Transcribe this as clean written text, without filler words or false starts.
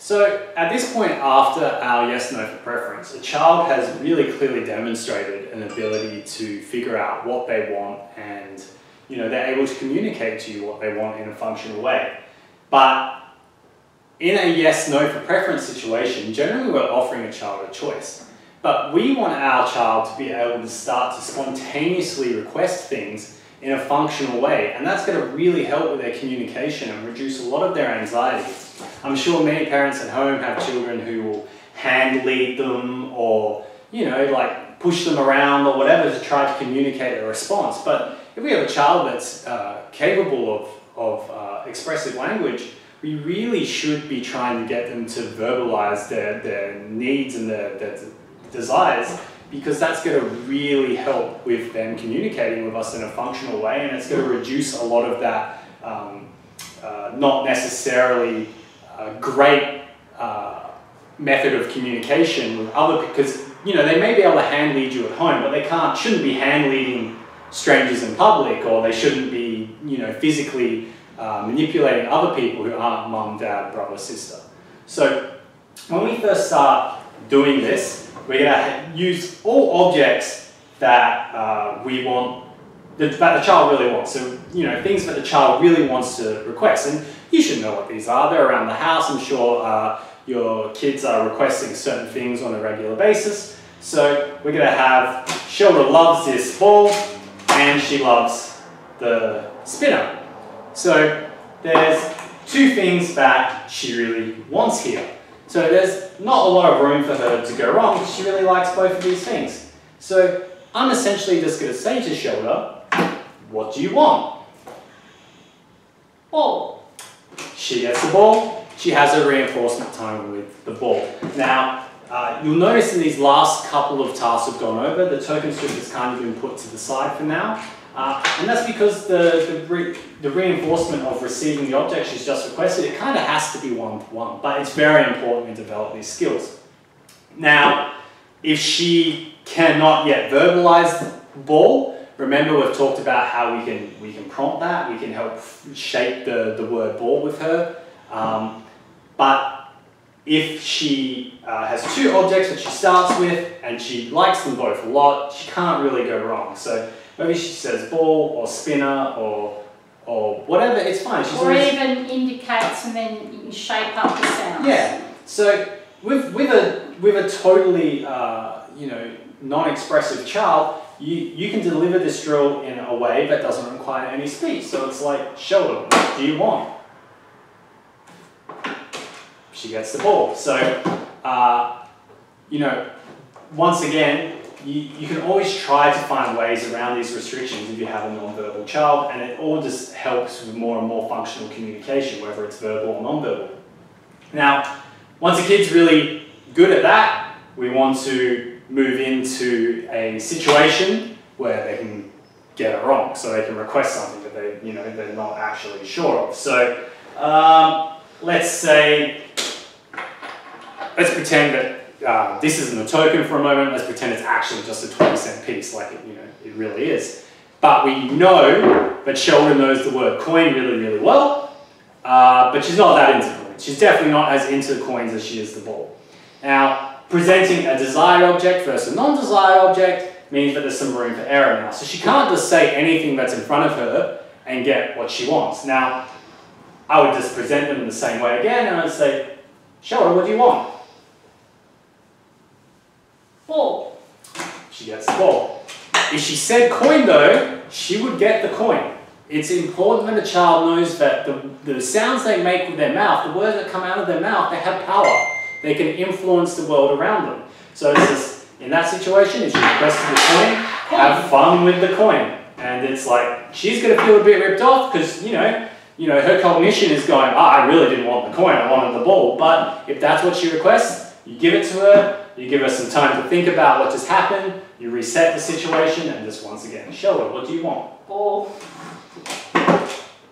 So at this point after our yes, no for preference, a child has really clearly demonstrated an ability to figure out what they want, and they're able to communicate to you what they want in a functional way. But in a yes, no for preference situation, generally we're offering a child a choice. But we want our child to be able to start to spontaneously request things in a functional way, and that's going to really help with their communication and reduce a lot of their anxiety. I'm sure many parents at home have children who will hand lead them or, like push them around or whatever to try to communicate a response. But if we have a child that's capable of expressive language, we really should be trying to get them to verbalize their needs and their desires, because that's going to really help with them communicating with us in a functional way, and it's going to reduce a lot of that not necessarily great method of communication with other, because they may be able to hand lead you at home, but they shouldn't be hand leading strangers in public, or they shouldn't be physically manipulating other people who aren't mum, dad, brother, sister. So when we first start doing this, we're going to use all objects that we want, that the child really wants. So, things that the child really wants to request. And you should know what these are. They're around the house. I'm sure your kids are requesting certain things on a regular basis. So we're going to have, Sheldon loves this ball and she loves the spinner. So there's two things that she really wants here. So there's not a lot of room for her to go wrong because she really likes both of these things. So I'm essentially just going to say to Shoulder, what do you want? Ball. She gets the ball. She has a reinforcement time with the ball. Now, you'll notice in these last couple of tasks we've gone over, the token strip has kind of been put to the side for now. And that's because the reinforcement of receiving the object she's just requested, it kind of has to be one-to-one, but it's very important to develop these skills. Now, if she cannot yet verbalize ball, remember we've talked about how we can prompt that, we can help shape the word ball with her. But if she has two objects that she starts with and she likes them both a lot, she can't really go wrong. So maybe she says ball or spinner or whatever, it's fine. Or even indicates and then you can shape up the sounds. Yeah. So with a totally non-expressive child, you can deliver this drill in a way that doesn't require any speech. So it's like, Sheldon, what do you want? She gets the ball. So once again, you can always try to find ways around these restrictions if you have a non-verbal child, and it all just helps with more and more functional communication, whether it's verbal or non-verbal. Now, once a kid's really good at that, we want to move into a situation where they can get it wrong, so they can request something that they're not actually sure of. So let's pretend that this isn't a token for a moment. Let's pretend it's actually just a 20-cent piece, like it really is. But we know that Sheldon knows the word coin really, really well, but she's not that into coins. She's definitely not as into coins as she is the ball. Now, presenting a desired object versus a non-desired object means that there's some room for error now. So she can't just say anything that's in front of her and get what she wants. Now, I would just present them in the same way again, and I'd say, Sheldon, what do you want? Ball. She gets the ball. If she said coin though, she would get the coin. It's important that a child knows that the sounds they make with their mouth, the words that come out of their mouth, they have power. They can influence the world around them. So it's just, in that situation, if she requested the coin, have fun with the coin. And it's like, she's going to feel a bit ripped off because, her cognition is going, I really didn't want the coin, I wanted the ball. But if that's what she requests, you give it to her, you give her some time to think about what just happened, you reset the situation, and just once again, show her, what do you want? Ball.